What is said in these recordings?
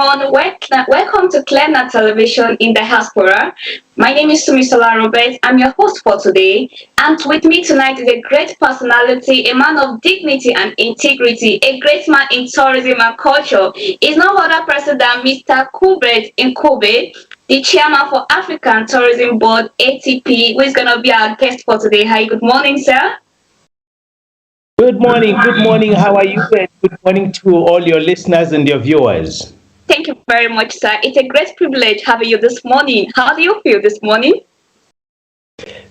everyone. Welcome to Clearna Television in the Diaspora. My name is Sumisola Robert. I'm your host for today. And with me tonight is a great personality, a man of dignity and integrity, a great man in tourism and culture. He's no other person than Mr. Kubret Nkube, the chairman for African Tourism Board, ATP, who is going to be our guest for today. Hi, good morning, sir. Good morning. Good morning. How are you? And good morning to all your listeners and your viewers. Thank you very much, sir. It's a great privilege having you this morning. How do you feel this morning?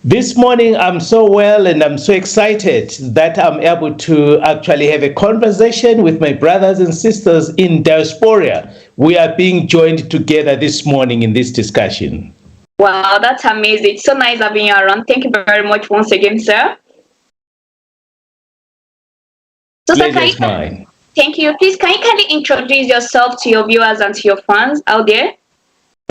This morning, I'm so well and I'm so excited that I'm able to actually have a conversation with my brothers and sisters in diaspora. We are being joined together this morning in this discussion. Wow, that's amazing. It's so nice having you around. Thank you very much once again, sir. So, sir, thank you. Please, can you kindly introduce yourself to your viewers and to your fans out there?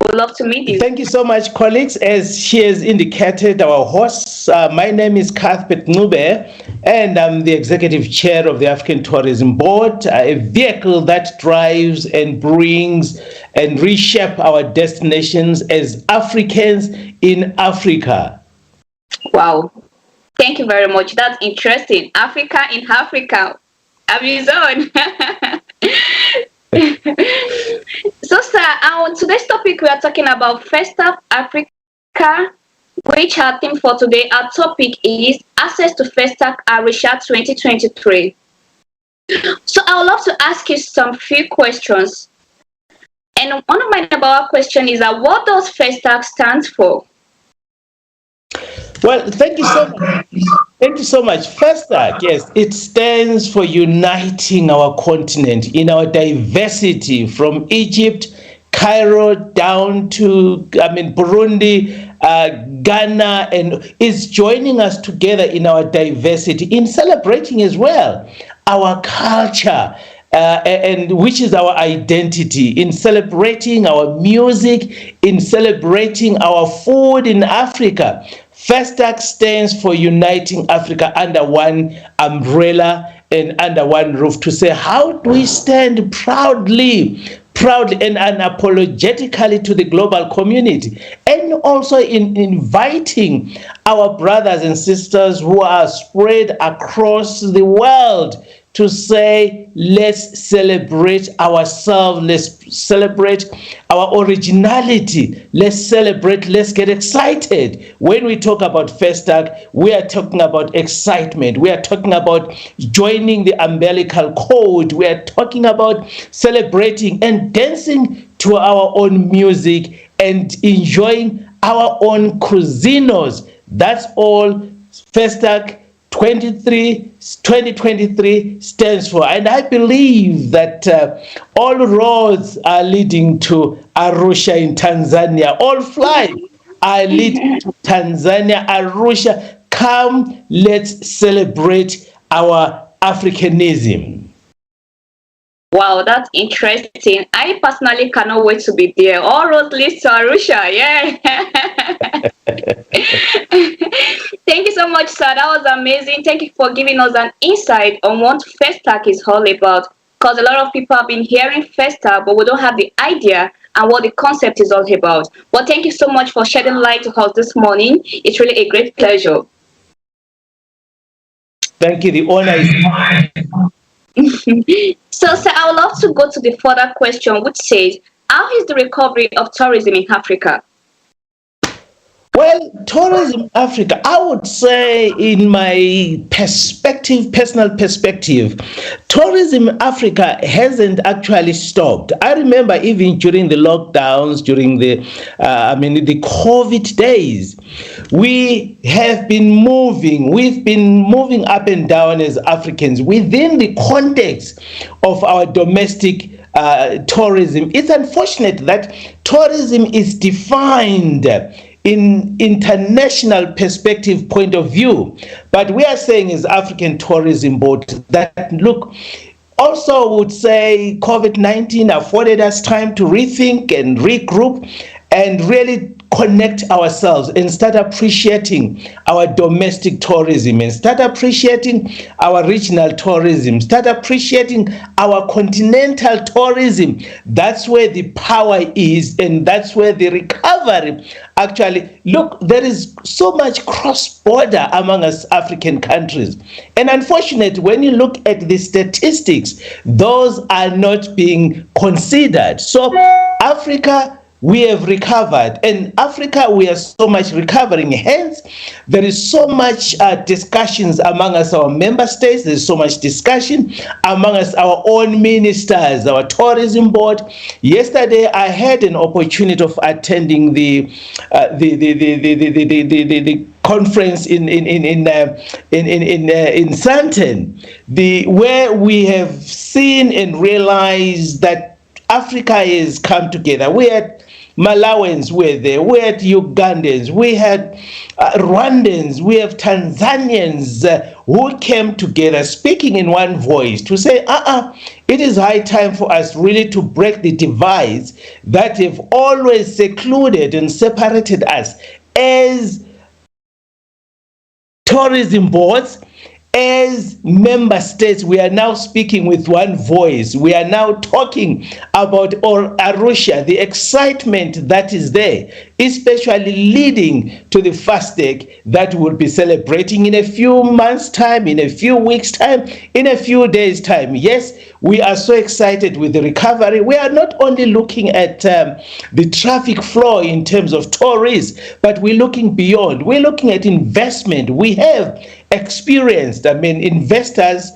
We'd love to meet you. Thank you so much, colleagues. As she has indicated, our hosts, my name is Cuthbert Nkube, and I'm the executive chair of the African Tourism Board, a vehicle that drives and brings and reshape our destinations as Africans in Africa. Wow. Thank you very much. That's interesting. Africa in Africa. Amazon. So, sir, on today's topic, we are talking about FESTAC Africa, which our theme for today, our topic is Access to FESTAC Arusha 2023. So, I would love to ask you some few questions. And one of my number one question is that what does FESTAC stand for? Well, thank you so much. Thank you so much. FESTAC, yes, it stands for uniting our continent in our diversity from Egypt, Cairo, down to, Burundi, Ghana, and is joining us together in our diversity, in celebrating as well our culture, and which is our identity, in celebrating our music, in celebrating our food in Africa. FESTAC stands for Uniting Africa under one umbrella and under one roof, to say how do we stand proudly and unapologetically to the global community, and also in inviting our brothers and sisters who are spread across the world to say, let's celebrate ourselves, let's celebrate our originality, let's celebrate, let's get excited. When we talk about FESTAC, we are talking about excitement. We are talking about joining the umbilical cord. We are talking about celebrating and dancing to our own music and enjoying our own cuisinos. That's all FESTAC 2023 stands for. And I believe that all roads are leading to Arusha in Tanzania. All flights are leading to Tanzania, Arusha. Come, let's celebrate our Africanism. Wow, that's interesting. I personally cannot wait to be there. All roads lead to Arusha, yeah. Thank you so much, sir. That was amazing. Thank you for giving us an insight on what FESTAC is all about. Because a lot of people have been hearing FESTAC, but we don't have the idea and what the concept is all about. But thank you so much for shedding light to us this morning. It's really a great pleasure. Thank you. The honor is mine. So, sir, I would love to go to the further question, which says, how is the recovery of tourism in Africa? Well, tourism Africa, I would say in my perspective, personal perspective, tourism Africa hasn't actually stopped. I remember even during the lockdowns, during the COVID days, we have been moving. We've been moving up and down as Africans within the context of our domestic tourism. It's unfortunate that tourism is defined in international perspective point of view. But we are saying as African Tourism Board that, look, also would say COVID-19 afforded us time to rethink and regroup and really connect ourselves and start appreciating our domestic tourism and start appreciating our regional tourism, start appreciating our continental tourism, that's where the power is, and that's where the recovery actually, look, there is so much cross-border among us African countries. And unfortunately, when you look at the statistics, those are not being considered. So Africa, we have recovered, and Africa, we are so much recovering. Hence, there is so much discussions among us, our member states. There's so much discussion among us, our own ministers, our tourism board. Yesterday, I had an opportunity of attending the conference in Sandton, where we have seen and realized that Africa has come together. We had Malawans were there, we had Ugandans, we had Rwandans, we have Tanzanians who came together speaking in one voice to say, it is high time for us really to break the divides that have always secluded and separated us as tourism boards. As member states, we are now speaking with one voice. We are now talking about Arusha, the excitement that is there, especially leading to the FESTAC that we'll be celebrating in a few months' time, in a few weeks' time, in a few days' time. Yes, we are so excited with the recovery. We are not only looking at the traffic flow in terms of tourists, but we're looking beyond. We're looking at investment. We have experienced, investors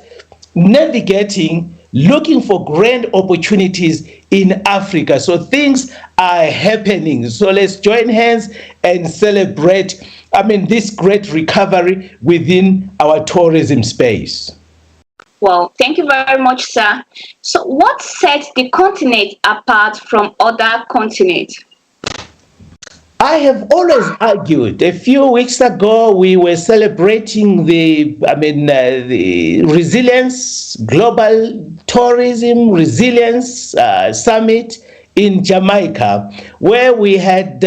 navigating, looking for grand opportunities in Africa. So things are happening. So let's join hands and celebrate, this great recovery within our tourism space. Well, thank you very much, sir. So what sets the continent apart from other continents? I have always argued. A few weeks ago, we were celebrating the resilience, global tourism resilience summit in Jamaica, where we had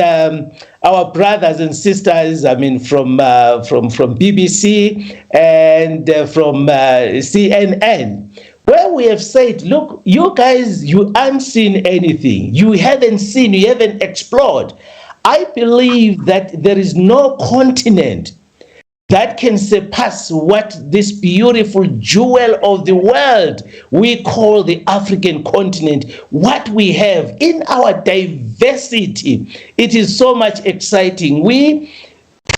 our brothers and sisters, from BBC and from CNN, where we have said, look, you guys, you haven't seen anything. You haven't seen, you haven't explored. I believe that there is no continent that can surpass what this beautiful jewel of the world we call the African continent, what we have in our diversity. It is so much exciting. We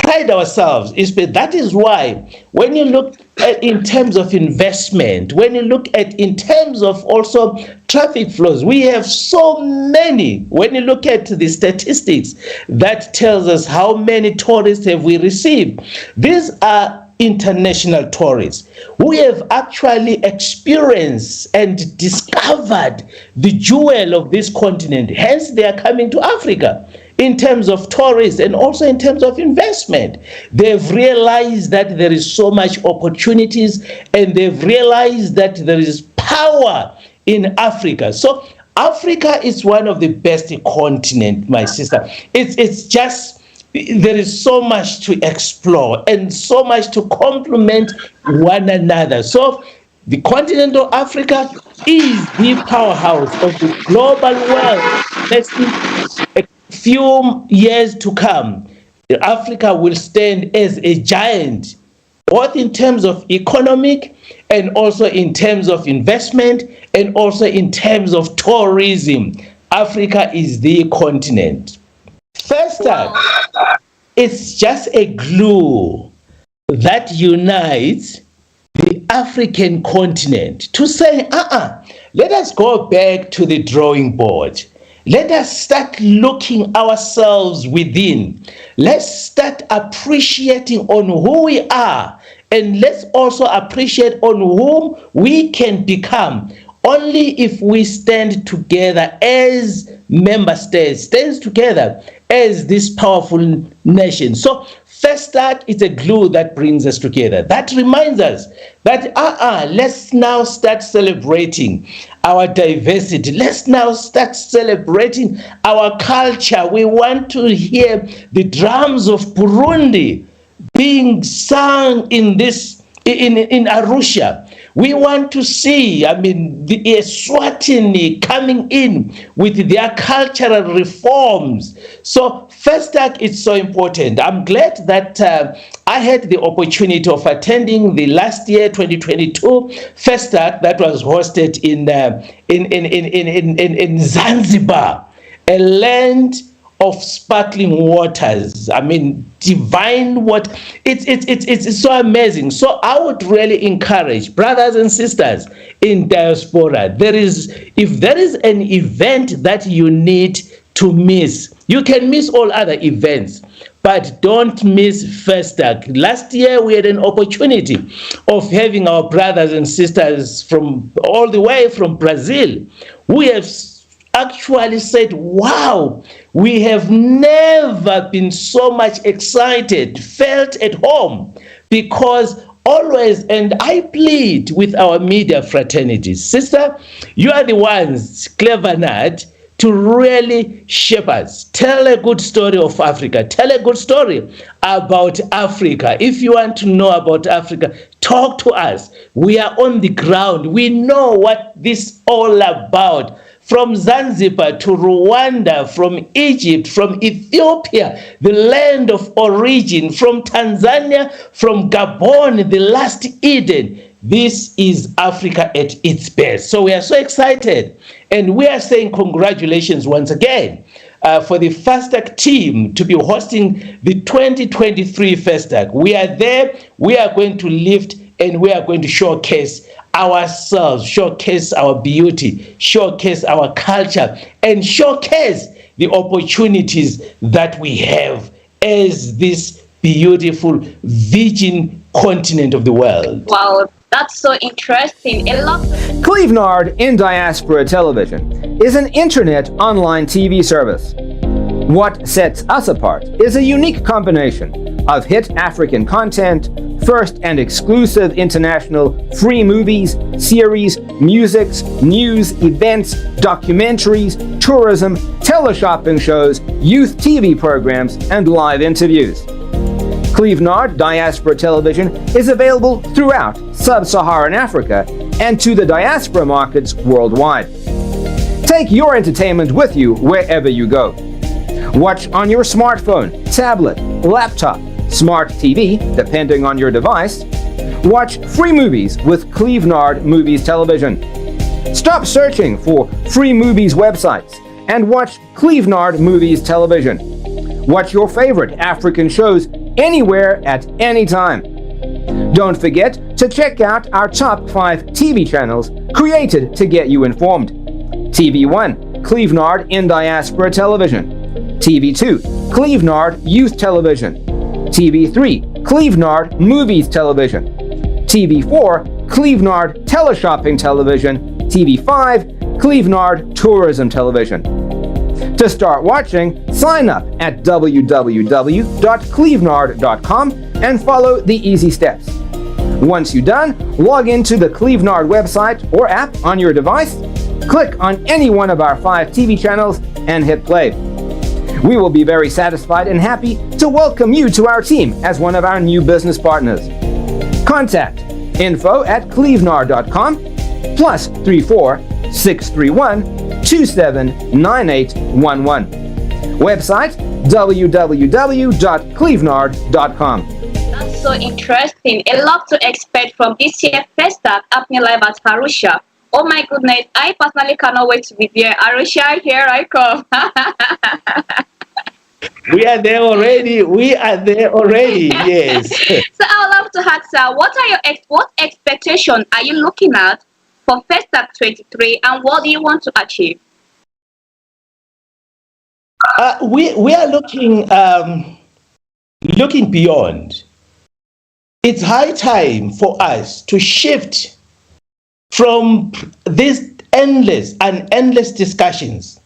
pride ourselves. That is why when you look at in terms of investment, when you look at in terms of also traffic flows, we have so many. When you look at the statistics, that tells us how many tourists have we received. These are international tourists who have actually experienced and discovered the jewel of this continent. Hence, they are coming to Africa. In terms of tourists and also in terms of investment, they've realized that there is so much opportunities, and they've realized that there is power in Africa. So Africa is one of the best continents, my sister. It's just, there is so much to explore and so much to complement one another. So the continent of Africa is the powerhouse of the global world. Let's see, a few years to come, Africa will stand as a giant, both in terms of economic and also in terms of investment and also in terms of tourism. Africa is the continent. FESTAC, it's just a glue that unites the African continent to say, let us go back to the drawing board. Let us start looking ourselves within. Let's start appreciating on who we are, and let's also appreciate on whom we can become. Only if we stand together as member states, stand together as this powerful nation. So FESTAC is a glue that brings us together. That reminds us that let's now start celebrating our diversity. Let's now start celebrating our culture. We want to hear the drums of Burundi being sung in Arusha. We want to see, the Eswatini coming in with their cultural reforms. So FESTAC is so important. I'm glad that I had the opportunity of attending the last year, 2022 FESTAC that was hosted in Zanzibar, a land of sparkling waters. Divine water. It's so amazing. So I would really encourage brothers and sisters in diaspora. If there is an event that you need to miss, you can miss all other events, but don't miss FESTAC. Last year we had an opportunity of having our brothers and sisters from all the way from Brazil who have actually said, wow, we have never been so much excited, felt at home, because always, and I plead with our media fraternities, sister, you are the ones, Clever Nut, to really shape us. Tell a good story of Africa. Tell a good story about Africa. If you want to know about Africa, talk to us. We are on the ground. We know what this is all about. From Zanzibar to Rwanda, from Egypt, from Ethiopia, the land of origin, from Tanzania, from Gabon, the last Eden. This is Africa at its best. So we are so excited. And we are saying congratulations once again for the FESTAC team to be hosting the 2023 FESTAC. We are there. We are going to lift and we are going to showcase ourselves, showcase our beauty, showcase our culture, and showcase the opportunities that we have as this beautiful virgin continent of the world. Wow, that's so interesting. A lot. Clevenard in Diaspora Television is an internet online TV service. What sets us apart is a unique combination of hit African content, first and exclusive international free movies, series, musics, news, events, documentaries, tourism, teleshopping shows, youth TV programs, and live interviews. Clevenard Diaspora Television is available throughout sub-Saharan Africa and to the diaspora markets worldwide. Take your entertainment with you wherever you go. Watch on your smartphone, tablet, laptop, smart TV, depending on your device. Watch free movies with Clevenard Movies Television. Stop searching for free movies websites and watch Clevenard Movies Television. Watch your favorite African shows anywhere at any time. Don't forget to check out our top 5 TV channels created to get you informed. TV1, Clevenard in Diaspora Television. TV2, Clevenard Youth Television. TV3, Clevenard Movies Television. TV4, Clevenard Teleshopping Television. TV5, Clevenard Tourism Television. To start watching, sign up at www.clevenard.com and follow the easy steps. Once you're done, log into the Clevenard website or app on your device, click on any one of our 5 TV channels, and hit play. We will be very satisfied and happy to welcome you to our team as one of our new business partners. Contact info@clevenard.com +34 631 279811. Website www.clevenard.com. That's so interesting. A lot to expect from this year FESTAC happening live at Arusha. Oh my goodness, I personally cannot wait to be there. Arusha, here I come. We are there already. Yes. So I would love to ask, sir, what expectation are you looking at for FESTAC 23, and what do you want to achieve? We are looking beyond. It's high time for us to shift from these endless discussions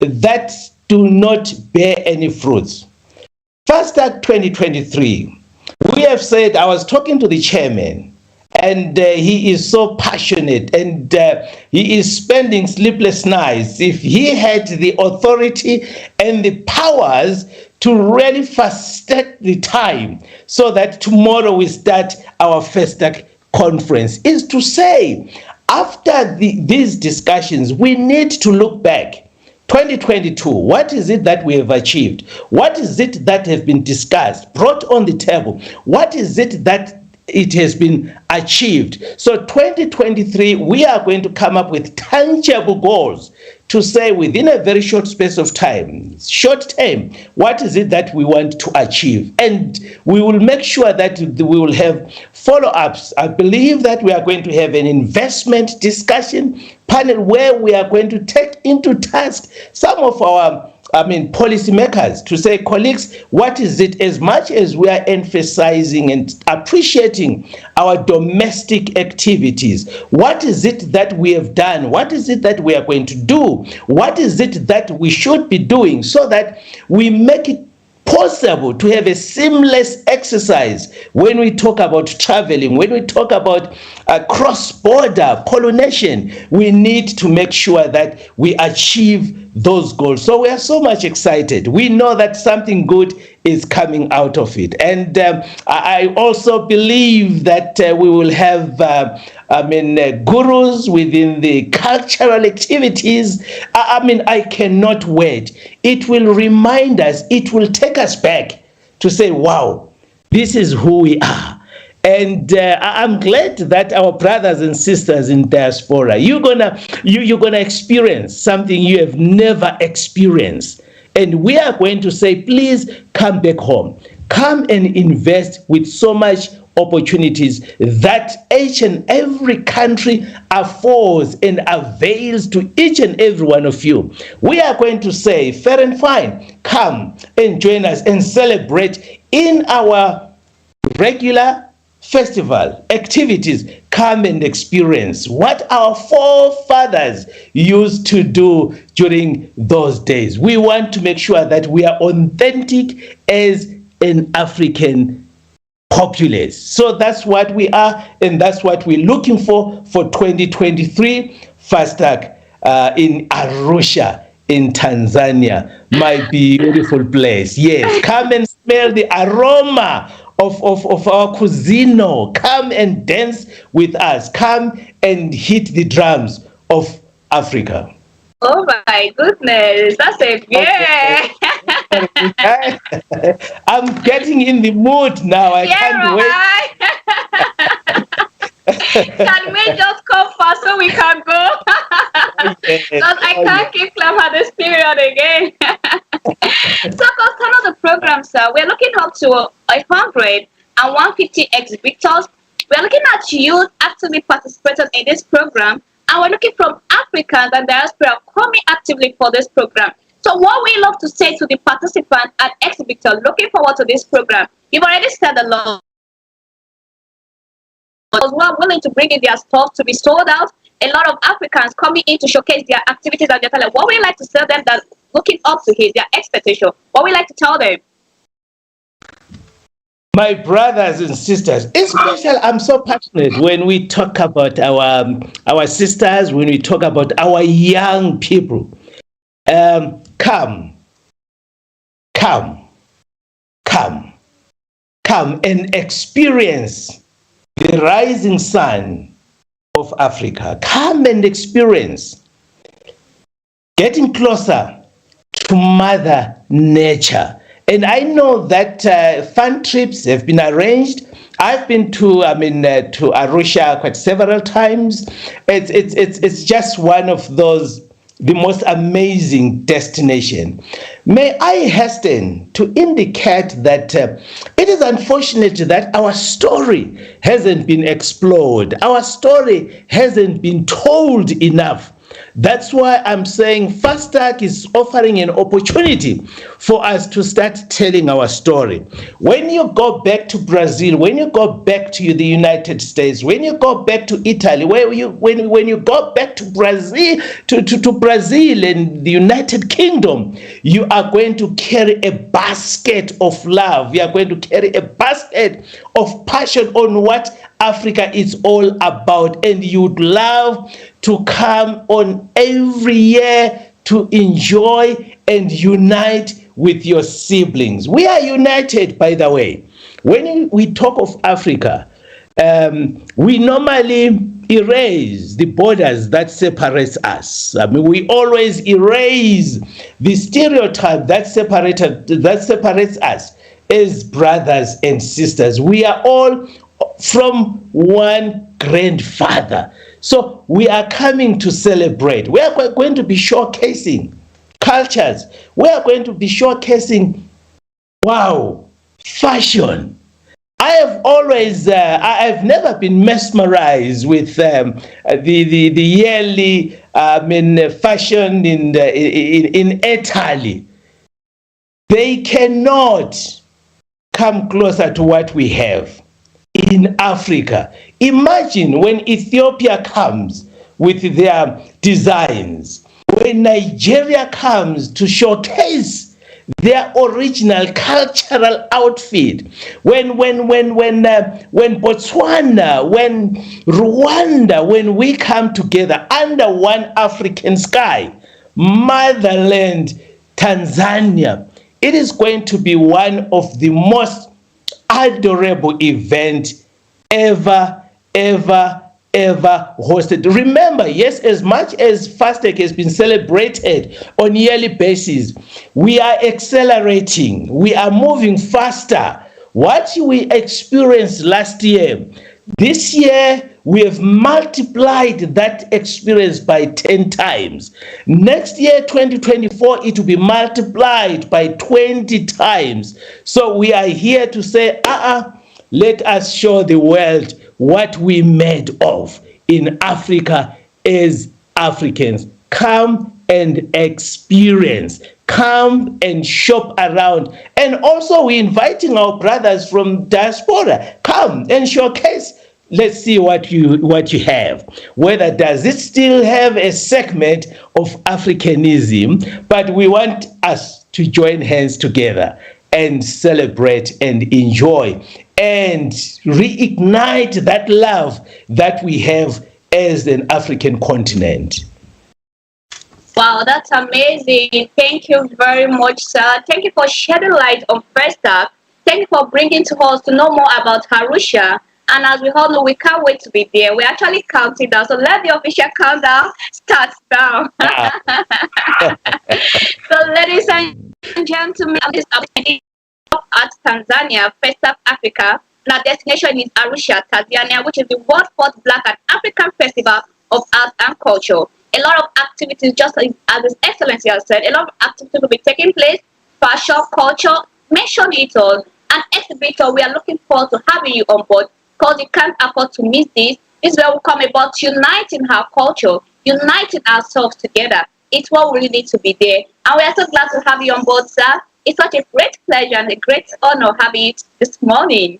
that do not bear any fruits. FESTAC 2023, we have said, I was talking to the chairman, and he is so passionate, and he is spending sleepless nights. If he had the authority and the powers to really fast-track the time so that tomorrow we start our FESTAC conference, is to say, after these discussions, we need to look back. 2022, what is it that we have achieved? What is it that has been discussed, brought on the table? What is it that it has been achieved? So 2023, we are going to come up with tangible goals to say within a very short space of time, short term, what is it that we want to achieve? And we will make sure that we will have follow-ups. I believe that we are going to have an investment discussion panel where we are going to take into task some of our policymakers to say, colleagues, what is it, as much as we are emphasizing and appreciating our domestic activities, what is it that we have done? What is it that we are going to do? What is it that we should be doing so that we make it possible to have a seamless exercise when we talk about traveling, when we talk about cross-border pollination? We need to make sure that we achieve those goals. So we are so much excited. We know that something good is coming out of it. And I also believe that we will have gurus within the cultural activities. I cannot wait. It will remind us, it will take us back to say, wow, this is who we are. And I'm glad that our brothers and sisters in diaspora, you're gonna experience something you have never experienced. And we are going to say, please come back home. Come and invest with so much opportunities that each and every country affords and avails to each and every one of you. We are going to say, fair and fine, come and join us and celebrate in our regular festival activities. Come and experience what our forefathers used to do during those days. We want to make sure that we are authentic as an African populace. So that's what we are, and that's what we're looking for 2023 FESTAC in Arusha in Tanzania, my beautiful place. Yes, come and smell the aroma of our cuisine. Come and dance with us. Come and hit the drums of Africa. Oh my goodness, that's a yeah. I'm getting in the mood now. I can't wait. Can we just come fast so we can go? Because I can't keep Clem at this period again. So for some of the programs, we're looking up to 150 exhibitors. We're looking at youth actively participating in this program, and we're looking from Africans and diaspora coming actively for this program. So what we love to say to the participants and exhibitors looking forward to this program, you've already said a lot. Those who are willing to bring in their stuff to be sold out, a lot of Africans coming in to showcase their activities and their talent. What we like to tell them that looking up to his, their expectation, what we like to tell them. My brothers and sisters, especially I'm so passionate when we talk about our sisters, when we talk about our young people. Come and experience the rising sun of Africa. Come and experience getting closer to Mother Nature. And I know that fun trips have been arranged. I've been to Arusha quite several times. It's just one of those, the most amazing destination. May I hasten to indicate that it is unfortunate that our story hasn't been explored. Our story hasn't been told enough. That's why I'm saying FESTAC is offering an opportunity for us to start telling our story. When you go back to Brazil, when you go back to the United States, when you go back to Italy, when you go back to Brazil, to Brazil and the United Kingdom, you are going to carry a basket of love. You are going to carry a basket of passion on what Africa is all about, and you'd love to come on every year to enjoy and unite with your siblings. We are united, by the way. When we talk of Africa, we normally erase the borders that separates us. I mean, we always erase the stereotype that separates us as brothers and sisters. We are all from one grandfather. So we are coming to celebrate. We are going to be showcasing cultures. We are going to be showcasing, wow, fashion. I have always, I've never been mesmerized with the yearly, fashion in Italy. They cannot come closer to what we have in Africa. Imagine when Ethiopia comes with their designs, when Nigeria comes to showcase their original cultural outfit, when Botswana, when Rwanda, when we come together under one African sky, motherland Tanzania, it is going to be one of the most adorable event ever hosted. Remember, yes, as much as FESTAC has been celebrated on a yearly basis, we are accelerating, we are moving faster. What we experienced last year, this year we have multiplied that experience by 10 times. Next year, 2024, it will be multiplied by 20 times. So we are here to say, let us show the world what we made of in Africa as Africans. Come and experience. Come and shop around. And also we're inviting our brothers from diaspora. Come and showcase. Let's see what you have. Whether does it still have a segment of Africanism, but we want us to join hands together and celebrate and enjoy and reignite that love that we have as an African continent. Wow, that's amazing. Thank you very much, sir. Thank you for shedding light on FESTAC. Thank you for bringing to us to know more about Arusha. And as we all know, we can't wait to be there. We're actually counting down. So let the official countdown start now. So ladies and gentlemen, this is at Tanzania, FESTAC Africa. And our destination is Arusha, Tanzania, which is the world's first Black and African Festival of Art and Culture. A lot of activities, just as His Excellency has said, a lot of activities will be taking place. Fashion, culture, mention it all. An exhibitor, we are looking forward to having you on board because you can't afford to miss this. This is where we come about uniting our culture, uniting ourselves together. It's what we really need to be there. And we are so glad to have you on board, sir. It's such a great pleasure and a great honor having you this morning.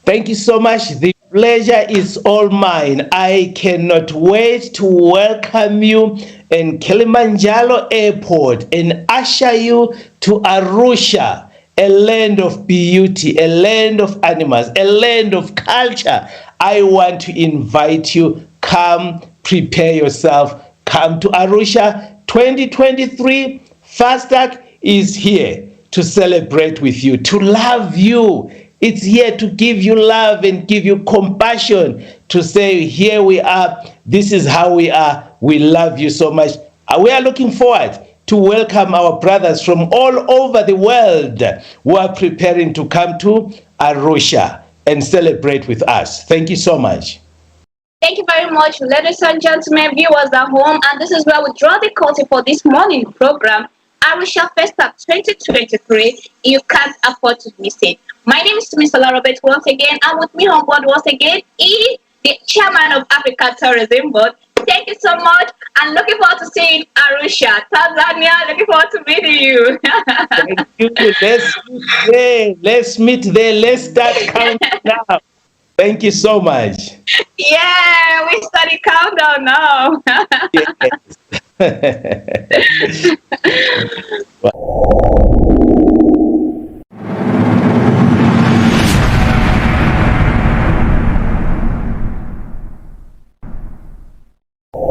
Thank you so much. The pleasure is all mine. I cannot wait to welcome you in Kilimanjaro Airport and usher you to Arusha, a land of beauty, a land of animals, a land of culture. I want to invite you. Come, prepare yourself. Come to Arusha 2023. FESTAC is here to celebrate with you, to love you. It's here to give you love and give you compassion, to say, here we are, this is how we are, we love you so much. We are looking forward to welcome our brothers from all over the world who are preparing to come to Arusha and celebrate with us. Thank you so much. Thank you very much, ladies and gentlemen, viewers at home. And this is where we draw the curtain for this morning program, Arusha FESTAC 2023. You can't afford to miss it. My name is Mr. Robert once again, and with me on board once again is the chairman of Africa Tourism Board. Thank you so much, and looking forward to seeing Arusha, Tanzania. Looking forward to meeting you. Thank you. Let's meet there. Let's meet there. Let's start counting now. Thank you so much. Yeah, we study countdown now. Yes.